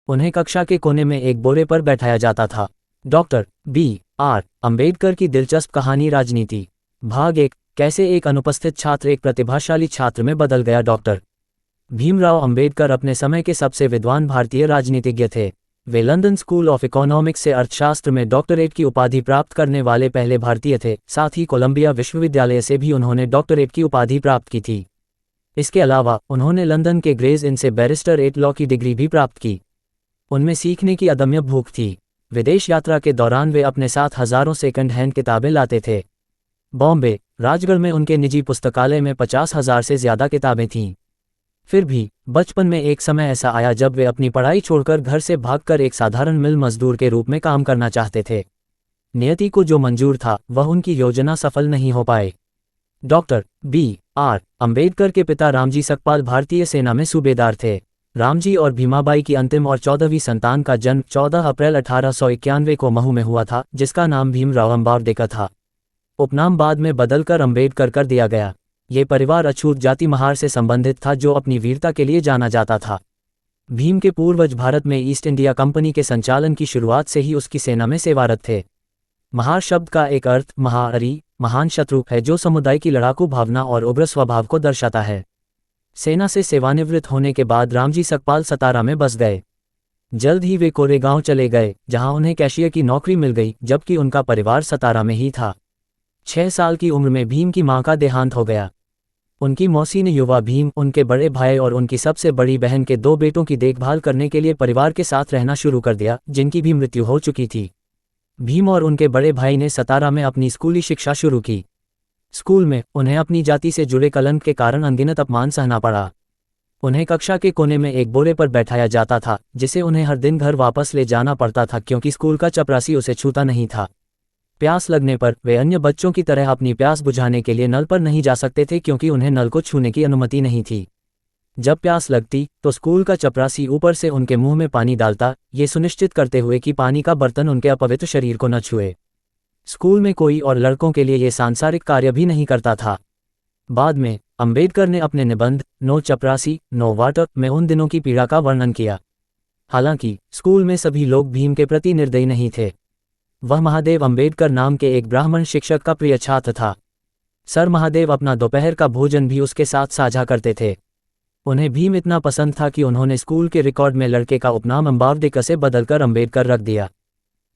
उन्हें कक्षा के कोने में एक बोरे पर बैठाया जाता था। Doctor B.R. अंबेडकर की दिलचस्प कहानी राजनीति। भाग 1। कैसे एक अनुपस्थित छात्र एक प्रतिभाशाली छात्र में बदल गया। डॉक्टर भीमराव अंबेडकर अपने समय के सबसे विद्वान भारतीय राजनीतिज्ञ थे। वे लंदन स्कूल ऑफ इकोनॉमिक्स से अर्थशास्त्र में डॉक्टरेट की उपाधि प्राप्त करने वाले पहले भारतीय थे। साथ ही कोलंबिया विश्वविद्यालय से भी उन्होंने डॉक्टरेट की उपाधि प्राप्त की थी। इसके अलावा उन्होंने लंदन के ग्रेज इन से बैरिस्टर लॉ की डिग्री भी प्राप्त की। उनमें सीखने की अदम्य भूख थी। विदेश यात्रा के दौरान वे अपने साथ हजारों सेकंड हैंड किताबें लाते थे। बॉम्बे, राजगढ़ में उनके निजी पुस्तकालय में 50,000 से ज्यादा किताबें थीं। फिर भी बचपन में एक समय ऐसा आया जब वे अपनी पढ़ाई छोड़कर घर से भागकर एक साधारण मिल मजदूर के रूप में काम करना चाहते थे। नियति को जो मंजूर था वह उनकी योजना सफल नहीं हो पाए। Doctor B.R. अंबेडकर के पिता रामजी सकपाल भारतीय सेना में सूबेदार थे। रामजी और भीमाबाई की अंतिम और 14वीं संतान का जन्म 14 अप्रैल 1891 को महू में हुआ था, जिसका नाम भीमराव अंबेडकर था। उपनाम बाद में बदलकर अंबेडकर कर दिया गया। ये परिवार अछूत जाति महार से संबंधित था जो अपनी वीरता के लिए जाना जाता था। भीम के पूर्वज भारत में ईस्ट इंडिया कंपनी के संचालन की शुरुआत से ही उसकी सेना में सेवारत थे। महार शब्द का एक अर्थ महाअरी, महान शत्रु है, जो समुदाय की लड़ाकू भावना और उग्र स्वभाव को दर्शाता है। सेना से सेवानिवृत्त होने के बाद रामजी सकपाल सतारा में बस गए। जल्द ही वे कोरेगांव चले गए, जहां उन्हें कैशियर की नौकरी मिल गई, जबकि उनका परिवार सतारा में ही था। 6 साल की उम्र में भीम की मां का देहांत हो गया। उनकी मौसी ने युवा भीम, उनके बड़े भाई और उनकी सबसे बड़ी बहन के 2 बेटों की देखभाल करने के लिए परिवार के साथ रहना शुरू कर दिया, जिनकी भी मृत्यु हो चुकी थी। भीम और उनके बड़े भाई ने सतारा में अपनी स्कूली शिक्षा शुरू की। स्कूल में उन्हें अपनी जाति से जुड़े कलंक के कारण अनगिनत अपमान सहना पड़ा। उन्हें कक्षा के कोने में एक बोरे पर बैठाया जाता था, जिसे उन्हें हर दिन घर वापस ले जाना पड़ता था, क्योंकि स्कूल का चपरासी उसे छूता नहीं था। प्यास लगने पर वे अन्य बच्चों की तरह अपनी प्यास बुझाने के लिए नल पर नहीं जा सकते थे, क्योंकि उन्हें नल को छूने की अनुमति नहीं थी। जब प्यास लगती तो स्कूल का चपरासी ऊपर से उनके मुंह में पानी डालता, ये सुनिश्चित करते हुए कि पानी का बर्तन उनके अपवित्र शरीर को न छुए। स्कूल में कोई और लड़कों के लिए ये सांसारिक कार्य भी नहीं करता था। बाद में अंबेडकर ने अपने निबंध नो चपरासी नो वाटर में उन दिनों की पीड़ा का वर्णन किया। हालांकि स्कूल में सभी लोग भीम के प्रति निर्दयी नहीं थे। वह महादेव अंबेडकर नाम के एक ब्राह्मण शिक्षक का प्रिय छात्र था। सर महादेव अपना दोपहर का भोजन भी उसके साथ साझा करते थे। उन्हें भीम इतना पसंद था कि उन्होंने स्कूल के रिकॉर्ड में लड़के का उपनाम अंबेडकर से बदलकर अंबेडकर रख दिया।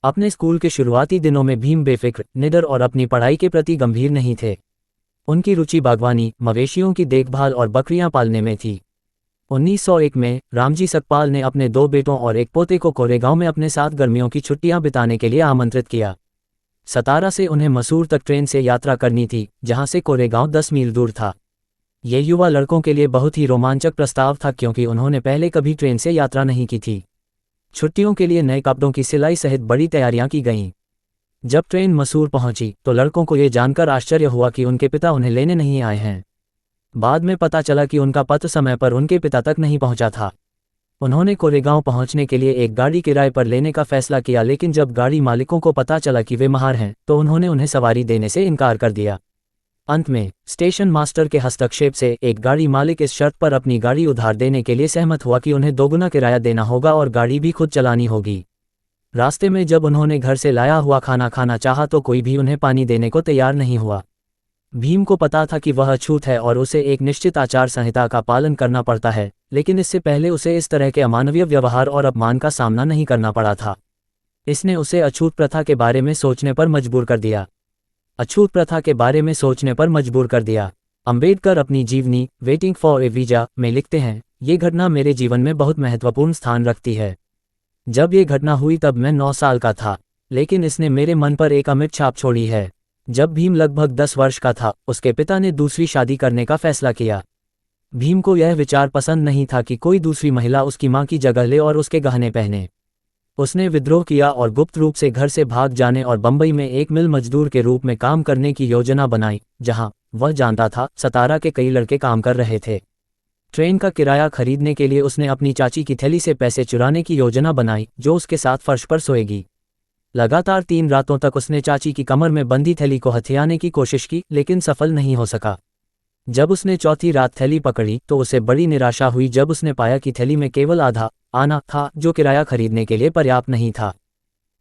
अपने स्कूल के शुरुआती दिनों में भीम बेफिक्र, निडर और अपनी पढ़ाई के प्रति गंभीर नहीं थे। उनकी रुचि बागवानी, मवेशियों की देखभाल और बकरियां पालने में थी। 1901 में रामजी सकपाल ने अपने 2 बेटों और एक पोते को कोरेगांव में अपने साथ गर्मियों की छुट्टियां बिताने के लिए आमंत्रित किया। सतारा से उन्हें मसूर तक ट्रेन से यात्रा करनी थी, जहां से कोरेगांव 10 मील दूर था। ये युवा लड़कों के लिए बहुत ही रोमांचक प्रस्ताव था, क्योंकि उन्होंने पहले कभी ट्रेन से यात्रा नहीं की थी। छुट्टियों के लिए नए कपड़ों की सिलाई सहित बड़ी तैयारियां की गईं। जब ट्रेन मसूर पहुंची तो लड़कों को ये जानकर आश्चर्य हुआ कि उनके पिता उन्हें लेने नहीं आए हैं। बाद में पता चला कि उनका पत्र समय पर उनके पिता तक नहीं पहुंचा था। उन्होंने कोरेगांव पहुंचने के लिए एक गाड़ी किराए पर लेने का फैसला किया, लेकिन जब गाड़ी मालिकों को पता चला कि वे महार हैं तो उन्होंने उन्हें सवारी देने से इनकार कर दिया। अंत में स्टेशन मास्टर के हस्तक्षेप से एक गाड़ी मालिक इस शर्त पर अपनी गाड़ी उधार देने के लिए सहमत हुआ कि उन्हें दोगुना किराया देना होगा और गाड़ी भी खुद चलानी होगी। रास्ते में जब उन्होंने घर से लाया हुआ खाना खाना चाहा तो कोई भी उन्हें पानी देने को तैयार नहीं हुआ। भीम को पता था कि वह अछूत है और उसे एक निश्चित आचार संहिता का पालन करना पड़ता है, लेकिन इससे पहले उसे इस तरह के अमानवीय व्यवहार और अपमान का सामना नहीं करना पड़ा था। इसने उसे अछूत प्रथा के बारे में सोचने पर मजबूर कर दिया। अछूत प्रथा के बारे में सोचने पर मजबूर कर दिया। अंबेडकर अपनी जीवनी वेटिंग फॉर ए वीजा में लिखते हैं, ये घटना मेरे जीवन में बहुत महत्वपूर्ण स्थान रखती है। जब ये घटना हुई तब मैं 9 साल का था, लेकिन इसने मेरे मन पर एक अमिट छाप छोड़ी है। जब भीम लगभग 10 वर्ष का था, उसके पिता ने दूसरी शादी करने का फैसला किया। भीम को यह विचार पसंद नहीं था कि कोई दूसरी महिला उसकी मां की जगह ले और उसके गहने पहने। उसने विद्रोह किया और गुप्त रूप से घर से भाग जाने और बंबई में एक मिल मजदूर के रूप में काम करने की योजना बनाई, जहां वह जानता था सतारा के कई लड़के काम कर रहे थे। ट्रेन का किराया खरीदने के लिए उसने अपनी चाची की थैली से पैसे चुराने की योजना बनाई, जो उसके साथ फर्श पर सोएगी। लगातार 3 रातों तक उसने चाची की कमर में बंधी थैली को हथियाने की कोशिश की, लेकिन सफल नहीं हो सका। जब उसने चौथी रात थैली पकड़ी तो उसे बड़ी निराशा हुई जब उसने पाया कि थैली में केवल आधा आना था, जो किराया खरीदने के लिए पर्याप्त नहीं था।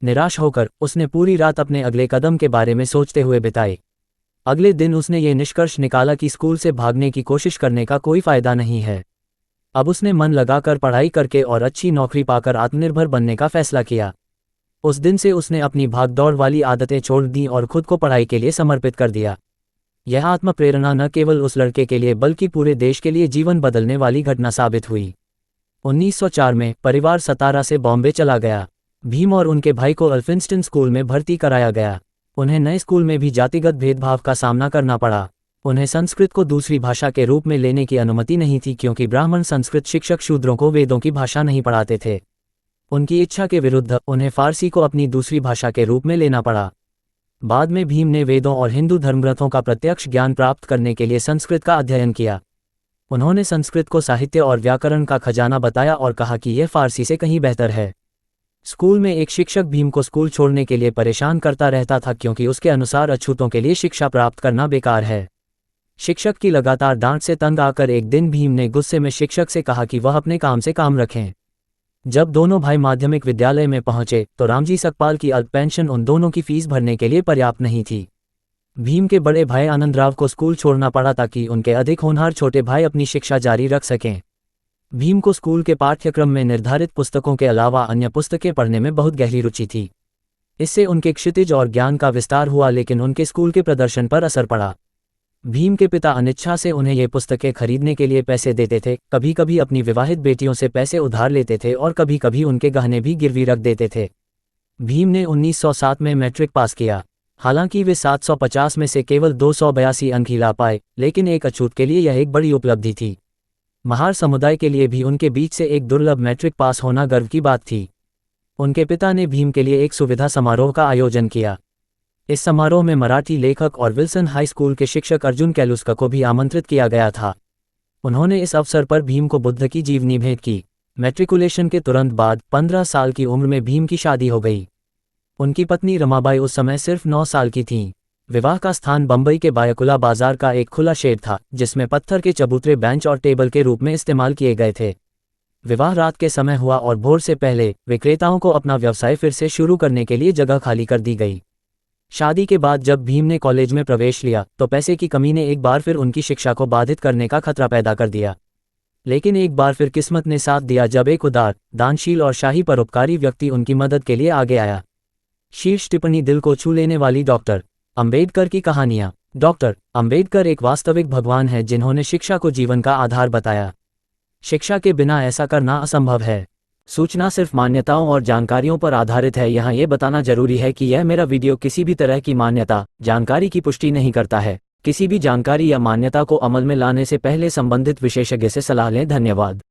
निराश होकर उसने पूरी रात अपने अगले कदम के बारे में सोचते हुए बिताई। अगले दिन उसने ये निष्कर्ष निकाला कि स्कूल से भागने की कोशिश करने का कोई फायदा नहीं है। अब उसने मन लगाकर पढ़ाई करके और अच्छी नौकरी पाकर आत्मनिर्भर बनने का फैसला किया। उस दिन से उसने अपनी भागदौड़ वाली आदतें छोड़ दी और खुद को पढ़ाई के लिए समर्पित कर दिया। यह आत्मप्रेरणा न केवल उस लड़के के लिए बल्कि पूरे देश के लिए जीवन बदलने वाली घटना साबित हुई। 1904 में परिवार सतारा से बॉम्बे चला गया। भीम और उनके भाई को अल्फिंस्टन स्कूल में भर्ती कराया गया। उन्हें नए स्कूल में भी जातिगत भेदभाव का सामना करना पड़ा। उन्हें संस्कृत को दूसरी भाषा के रूप में लेने की अनुमति नहीं थी क्योंकि ब्राह्मण संस्कृत शिक्षक शूद्रों को वेदों की भाषा नहीं पढ़ाते थे। उनकी इच्छा के विरुद्ध उन्हें फारसी को अपनी दूसरी भाषा के रूप में लेना पड़ा। बाद में भीम ने वेदों और हिंदू धर्मग्रंथों का प्रत्यक्ष ज्ञान प्राप्त करने के लिए संस्कृत का अध्ययन किया। उन्होंने संस्कृत को साहित्य और व्याकरण का खजाना बताया और कहा कि यह फारसी से कहीं बेहतर है। स्कूल में एक शिक्षक भीम को स्कूल छोड़ने के लिए परेशान करता रहता था क्योंकि उसके अनुसार अछूतों के लिए शिक्षा प्राप्त करना बेकार है। शिक्षक की लगातार डांट से तंग आकर एक दिन भीम ने गुस्से में शिक्षक से कहा कि वह अपने काम से काम रखें। जब दोनों भाई माध्यमिक विद्यालय में पहुंचे तो रामजी सकपाल की अल्प पेंशन उन दोनों की फीस भरने के लिए पर्याप्त नहीं थी। भीम के बड़े भाई आनंदराव को स्कूल छोड़ना पड़ा ताकि उनके अधिक होनहार छोटे भाई अपनी शिक्षा जारी रख सकें। भीम को स्कूल के पाठ्यक्रम में निर्धारित पुस्तकों के अलावा अन्य पुस्तकें पढ़ने में बहुत गहरी रुचि थी। इससे उनके क्षितिज और ज्ञान का विस्तार हुआ, लेकिन उनके स्कूल के प्रदर्शन पर असर पड़ा। भीम के पिता अनिच्छा से उन्हें ये पुस्तकें खरीदने के लिए पैसे देते थे, कभी कभी अपनी विवाहित बेटियों से पैसे उधार लेते थे और कभी कभी उनके गहने भी गिरवी रख देते थे। भीम ने 1907 में मैट्रिक पास किया। हालांकि वे 750 में से केवल 282 अंक ही ला पाए, लेकिन एक अछूत के लिए यह एक बड़ी उपलब्धि थी। महार समुदाय के लिए भी उनके बीच से एक दुर्लभ मैट्रिक पास होना गर्व की बात थी। उनके पिता ने भीम के लिए एक सुविधा समारोह का आयोजन किया। इस समारोह में मराठी लेखक और विल्सन हाई स्कूल के शिक्षक अर्जुन कैलुस्का को भी आमंत्रित किया गया था। उन्होंने इस अवसर पर भीम को बुद्ध की जीवनी भेंट की। मैट्रिकुलेशन के तुरंत बाद 15 साल की उम्र में भीम की शादी हो गई। उनकी पत्नी रमाबाई उस समय सिर्फ 9 साल की थीं। विवाह का स्थान बंबई के बायकुला बाजार का एक खुला शेड था, जिसमें पत्थर के चबूतरे बेंच और टेबल के रूप में इस्तेमाल किए गए थे। विवाह रात के समय हुआ और भोर से पहले विक्रेताओं को अपना व्यवसाय फिर से शुरू करने के लिए जगह खाली कर दी गई। शादी के बाद जब भीम ने कॉलेज में प्रवेश लिया तो पैसे की कमी ने एक बार फिर उनकी शिक्षा को बाधित करने का खतरा पैदा कर दिया। लेकिन एक बार फिर किस्मत ने साथ दिया जब एक उदार, दानशील और शाही परोपकारी व्यक्ति उनकी मदद के लिए आगे आया। शीर्ष टिप्पणी दिल को छू लेने वाली डॉक्टर अंबेडकर की कहानियां। डॉक्टर अंबेडकर एक वास्तविक भगवान है जिन्होंने शिक्षा को जीवन का आधार बताया। शिक्षा के बिना ऐसा करना असंभव है। सूचना सिर्फ मान्यताओं और जानकारियों पर आधारित है। यहाँ ये बताना जरूरी है कि यह मेरा वीडियो किसी भी तरह की मान्यता, जानकारी की पुष्टि नहीं करता है। किसी भी जानकारी या मान्यता को अमल में लाने से पहले संबंधित विशेषज्ञ से सलाह लें। धन्यवाद।